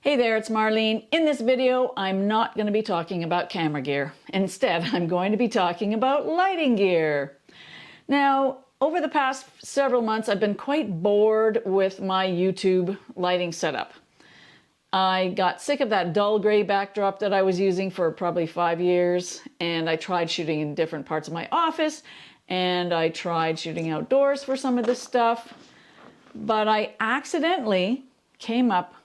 Hey there, it's Marlene. In this video, I'm not going to be talking about camera gear. Instead, I'm going to be talking about lighting gear. Now, over the past several months, I've been quite bored with my YouTube lighting setup. I got sick of that dull gray backdrop that I was using for probably 5 years, and I tried shooting in different parts of my office, and I tried shooting outdoors for some of this stuff, but I accidentally came up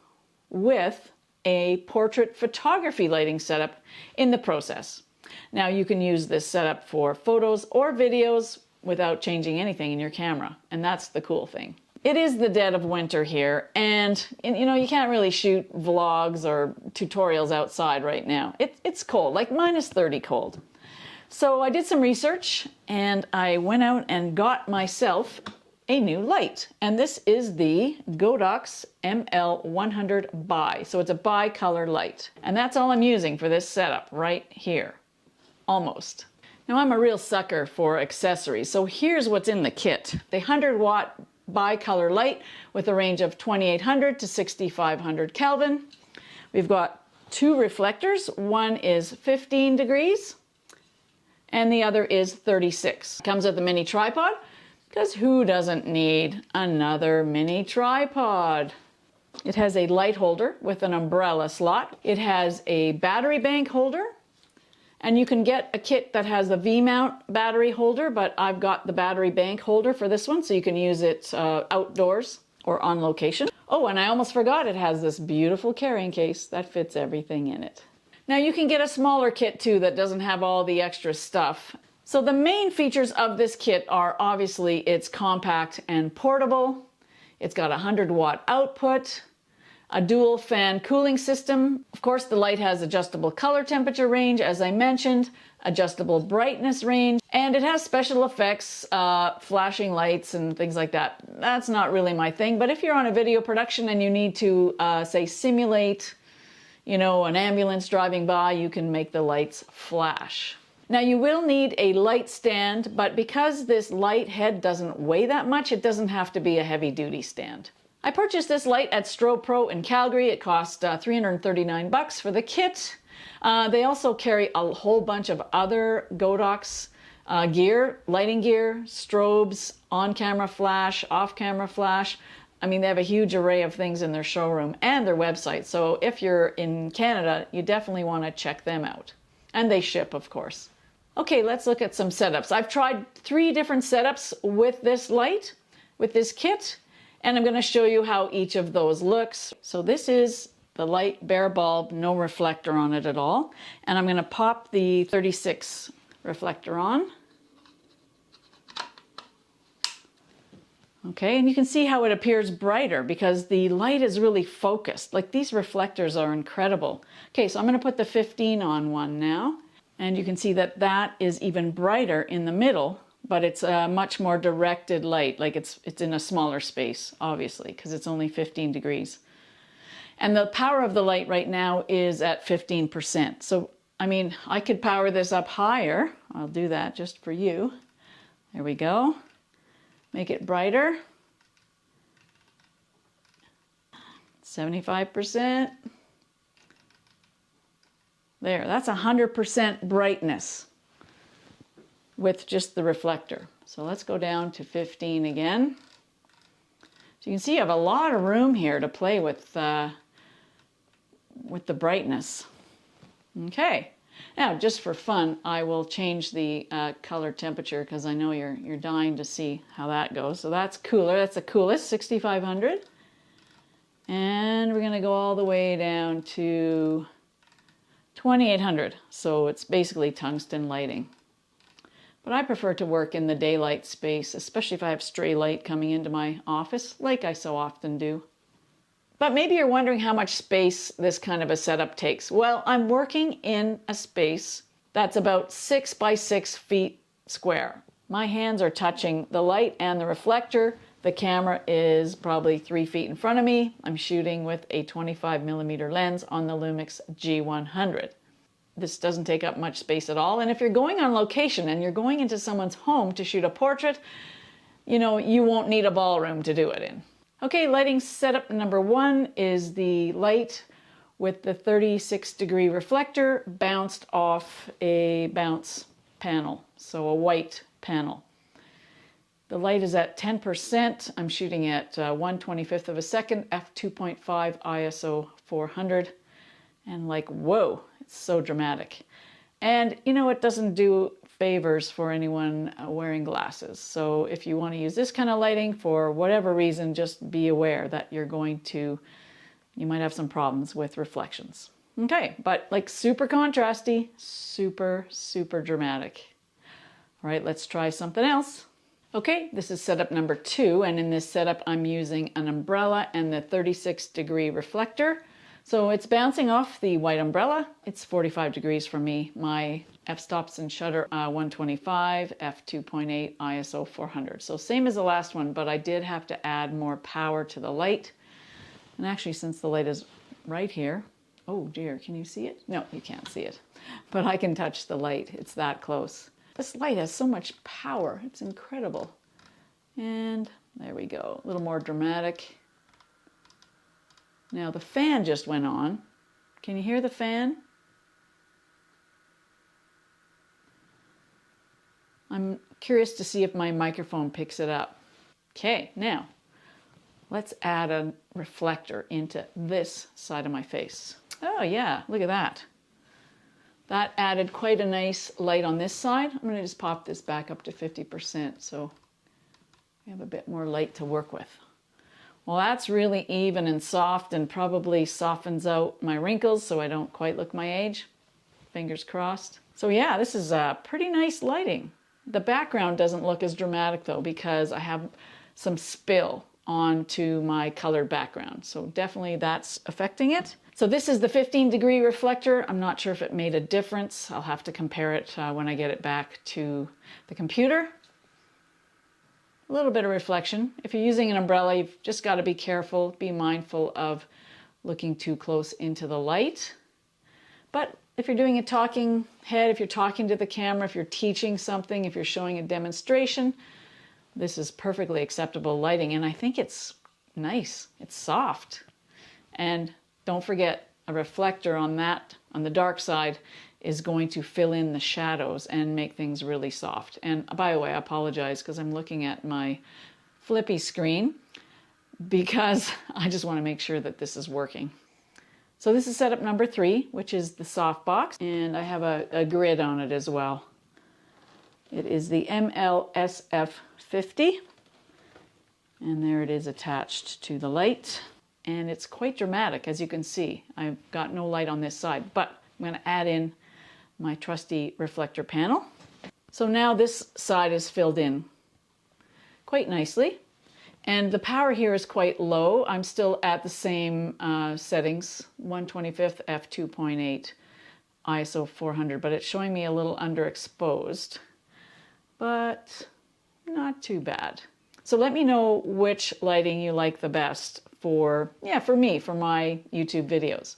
with a portrait photography lighting setup in the process. Now you can use this setup for photos or videos without changing anything in your camera, and that's the cool thing. It is the dead of winter here, and you know, you can't really shoot vlogs or tutorials outside right now. It's cold, like -30 cold. So I did some research and I went out and got myself a new light, and this is the GODOX ML100Bi. So it's a bi-color light, and that's all I'm using for this setup right here, almost. Now I'm a real sucker for accessories, so here's what's in the kit. The 100-watt bi-color light with a range of 2800 to 6500 Kelvin. We've got 2 reflectors. One is 15 degrees and the other is 36. Comes with a mini tripod, because who doesn't need another mini tripod? It has a light holder with an umbrella slot. It has a battery bank holder, and you can get a kit that has a V-mount battery holder, but I've got the battery bank holder for this one, so you can use it outdoors or on location. Oh, and I almost forgot, it has this beautiful carrying case that fits everything in it. Now you can get a smaller kit too that doesn't have all the extra stuff. So the main features of this kit are obviously it's compact and portable. It's got a 100-watt output, a dual fan cooling system. Of course, the light has adjustable color temperature range, as I mentioned, adjustable brightness range, and it has special effects, flashing lights and things like that. That's not really my thing, but if you're on a video production and you need to, say, simulate, you know, an ambulance driving by, you can make the lights flash. Now you will need a light stand, but because this light head doesn't weigh that much, it doesn't have to be a heavy-duty stand. I purchased this light at Strobe Pro in Calgary. It cost $339 for the kit. They also carry a whole bunch of other GODOX gear, lighting gear, strobes, on-camera flash, off-camera flash. I mean, they have a huge array of things in their showroom and their website. So if you're in Canada, you definitely want to check them out. And they ship, of course. Okay, let's look at some setups. I've tried 3 different setups with this light, with this kit, and I'm going to show you how each of those looks. So this is the light bare bulb, no reflector on it at all. And I'm going to pop the 36 reflector on. Okay, and you can see how it appears brighter because the light is really focused. Like, these reflectors are incredible. Okay, so I'm going to put the 15 on one now. And you can see that that is even brighter in the middle, but it's a much more directed light. Like, it's in a smaller space, obviously, because it's only 15 degrees. And the power of the light right now is at 15%. So, I mean, I could power this up higher. I'll do that just for you. There we go. Make it brighter. 75%. There, that's 100% brightness with just the reflector. So let's go down to 15 again. So you can see I have a lot of room here to play with the brightness. Okay, now just for fun, I will change the color temperature because I know you're dying to see how that goes. So that's cooler, that's the coolest, 6500. And we're gonna go all the way down to 2800, so it's basically tungsten lighting. But I prefer to work in the daylight space, especially if I have stray light coming into my office, like I so often do. But maybe you're wondering how much space this kind of a setup takes. Well, I'm working in a space that's about 6 by 6 feet square. My hands are touching the light and the reflector. The camera is probably 3 feet in front of me. I'm shooting with a 25mm lens on the Lumix G100. This doesn't take up much space at all. And if you're going on location and you're going into someone's home to shoot a portrait, you know, you won't need a ballroom to do it in. Okay, lighting setup number 1 is the light with the 36-degree reflector bounced off a bounce panel, so a white panel. The light is at 10%. I'm shooting at 1/25 of a second, f2.5 ISO 400, and like, whoa, it's so dramatic. And you know, it doesn't do favors for anyone wearing glasses. So if you want to use this kind of lighting for whatever reason, just be aware that you might have some problems with reflections. Okay, but like super contrasty, super, super dramatic. All right, let's try something else. Okay, this is setup number 2, and in this setup I'm using an umbrella and the 36-degree reflector. So it's bouncing off the white umbrella. It's 45 degrees from me. My f-stops and shutter 125, f2.8, ISO 400. So same as the last one, but I did have to add more power to the light. And actually, since the light is right here, oh dear, can you see it? No, you can't see it, but I can touch the light. It's that close. This light has so much power. It's incredible. And there we go, a little more dramatic. Now the fan just went on. Can you hear the fan? I'm curious to see if my microphone picks it up. Okay, now let's add a reflector into this side of my face. Oh yeah, look at that. That added quite a nice light on this side. I'm going to just pop this back up to 50% so we have a bit more light to work with. Well, that's really even and soft and probably softens out my wrinkles so I don't quite look my age. Fingers crossed. So yeah, this is pretty nice lighting. The background doesn't look as dramatic though because I have some spill onto my colored background. So definitely that's affecting it. So this is the 15-degree reflector. I'm not sure if it made a difference. I'll have to compare it when I get it back to the computer. A little bit of reflection. If you're using an umbrella, you've just got to be careful, be mindful of looking too close into the light. But if you're doing a talking head, if you're talking to the camera, if you're teaching something, if you're showing a demonstration, this is perfectly acceptable lighting. And I think it's nice. It's soft. And don't forget, a reflector on the dark side, is going to fill in the shadows and make things really soft. And by the way, I apologize because I'm looking at my flippy screen because I just want to make sure that this is working. So this is setup number 3, which is the softbox, and I have a grid on it as well. It is the MLSF50, and there it is attached to the light. And it's quite dramatic, as you can see. I've got no light on this side, but I'm going to add in my trusty reflector panel. So now this side is filled in quite nicely. And the power here is quite low. I'm still at the same settings, 1/25 f2.8 ISO 400, but it's showing me a little underexposed, but not too bad. So let me know which lighting you like the best for me, for my YouTube videos.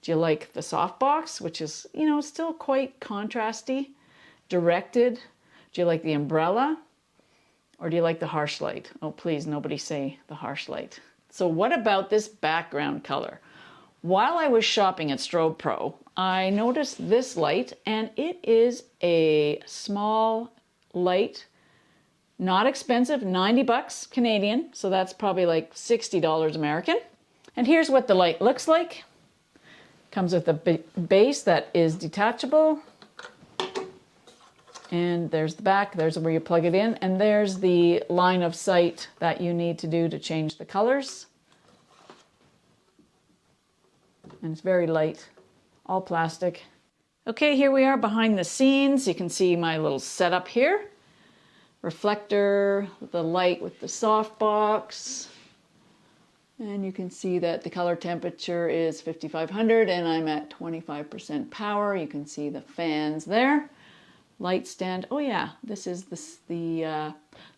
Do you like the softbox, which is, you know, still quite contrasty, directed? Do you like the umbrella? Or do you like the harsh light? Oh, please, nobody say the harsh light. So what about this background color? While I was shopping at Strobe Pro, I noticed this light, and it is a small light, not expensive, 90 bucks Canadian, so that's probably like $60 American. And here's what the light looks like. Comes with a base that is detachable. And there's the back, there's where you plug it in, and there's the line of sight that you need to do to change the colors. And it's very light, all plastic. Okay, here we are behind the scenes. You can see my little setup here. Reflector, the light with the softbox. And you can see that the color temperature is 5500 and I'm at 25% power. You can see the fans there. Light stand. Oh yeah, this is the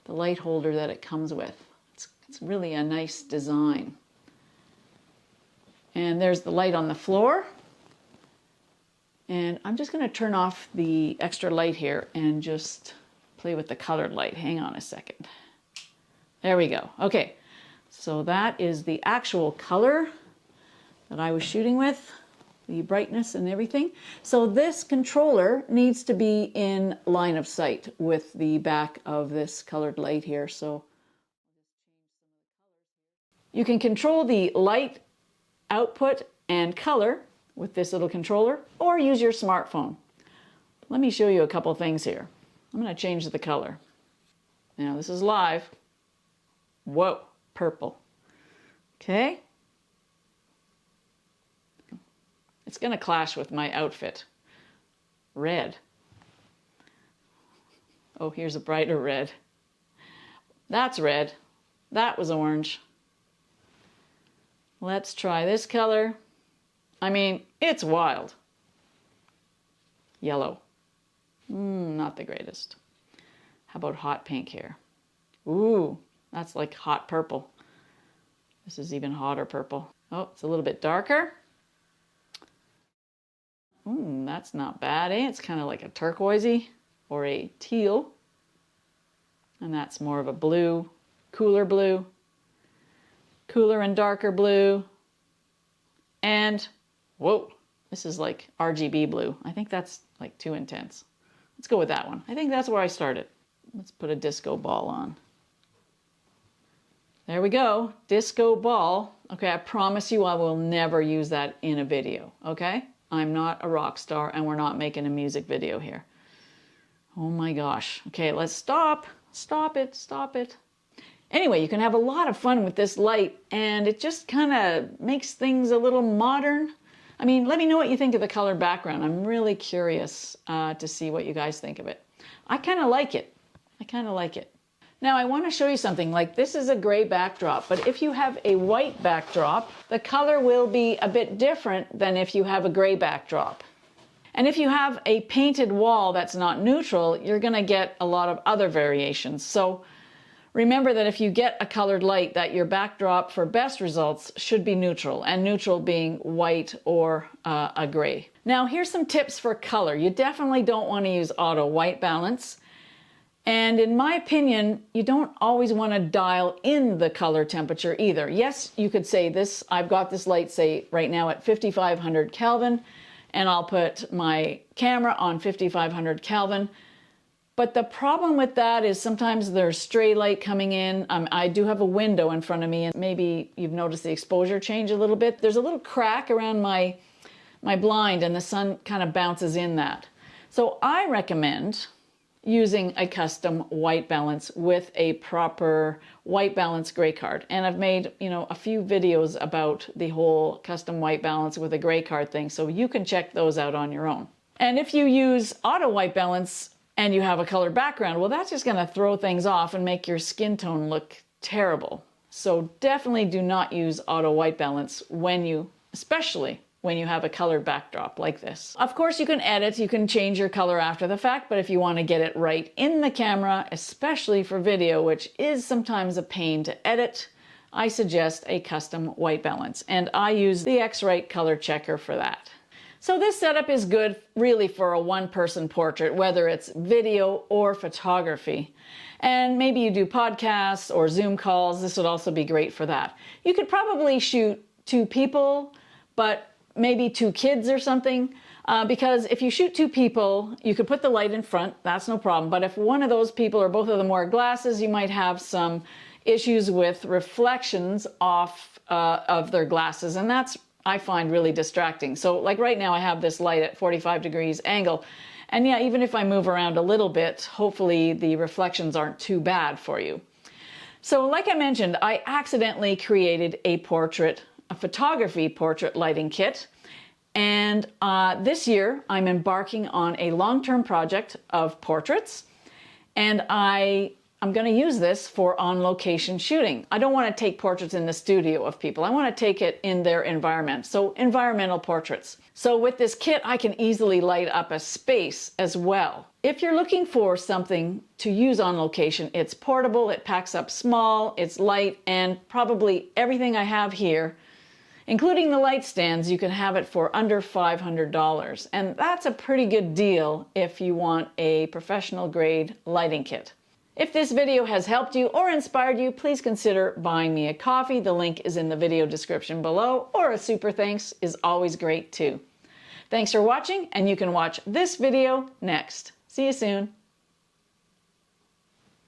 light holder that it comes with. It's really a nice design. And there's the light on the floor. And I'm just going to turn off the extra light here and just play with the colored light. Hang on a second. There we go. Okay, so that is the actual color that I was shooting with, the brightness and everything. So this controller needs to be in line of sight with the back of this colored light here. So you can control the light output and color with this little controller, or use your smartphone. Let me show you a couple things here. I'm going to change the color. Now this is live. Whoa, purple. Okay. It's going to clash with my outfit. Red. Oh, here's a brighter red. That's red. That was orange. Let's try this color. I mean, it's wild. Yellow. Not the greatest. How about hot pink here? Ooh, that's like hot purple. This is even hotter purple. Oh, it's a little bit darker. That's not bad, eh? It's kind of like a turquoisey or a teal. And that's more of a blue, cooler and darker blue. And, whoa, this is like RGB blue. I think that's like too intense. Let's go with that one. I think that's where I started. Let's put a disco ball on. There we go, disco ball. Okay, I promise you I will never use that in a video, okay? I'm not a rock star and we're not making a music video here. Oh my gosh. Okay, let's stop. Stop it. Anyway, you can have a lot of fun with this light and it just kind of makes things a little modern. I mean, let me know what you think of the color background. I'm really curious to see what you guys think of it. I kind of like it. Now I want to show you something. Like, this is a gray backdrop, but if you have a white backdrop, the color will be a bit different than if you have a gray backdrop. And if you have a painted wall that's not neutral, you're going to get a lot of other variations. So remember that if you get a colored light, that your backdrop for best results should be neutral, and neutral being white or a gray. Now here's some tips for color. You definitely don't want to use auto white balance. And in my opinion, you don't always want to dial in the color temperature either. Yes, you could say this, I've got this light, say right now at 5500 Kelvin, and I'll put my camera on 5500 Kelvin. But the problem with that is sometimes there's stray light coming in. I do have a window in front of me, and maybe you've noticed the exposure change a little bit. There's a little crack around my blind, and the sun kind of bounces in that. So I recommend using a custom white balance with a proper white balance gray card. And I've made, a few videos about the whole custom white balance with a gray card thing, so you can check those out on your own. And if you use auto white balance and you have a colored background, well, that's just gonna throw things off and make your skin tone look terrible. So definitely do not use auto white balance especially when you have a colored backdrop like this. Of course, you can edit, you can change your color after the fact, but if you want to get it right in the camera, especially for video, which is sometimes a pain to edit, I suggest a custom white balance. And I use the X-Rite color checker for that. So this setup is good really for a one-person portrait, whether it's video or photography. And maybe you do podcasts or Zoom calls, this would also be great for that. You could probably shoot 2 people, but maybe 2 kids or something, because if you shoot 2 people, you could put the light in front, that's no problem. But if one of those people or both of them wear glasses, you might have some issues with reflections off of their glasses, and that's, I find, really distracting. So like right now I have this light at 45 degrees angle, and yeah, even if I move around a little bit, hopefully the reflections aren't too bad for you. So like I mentioned, I accidentally created a photography portrait lighting kit. And this year I'm embarking on a long-term project of portraits, and I'm going to use this for on-location shooting. I don't want to take portraits in the studio of people. I want to take it in their environment, so environmental portraits. So with this kit, I can easily light up a space as well. If you're looking for something to use on location, it's portable, it packs up small, it's light, and probably everything I have here, including the light stands, you can have it for under $500. And that's a pretty good deal if you want a professional grade lighting kit. If this video has helped you or inspired you, please consider buying me a coffee. The link is in the video description below, or a super thanks is always great too. Thanks for watching, and you can watch this video next. See you soon.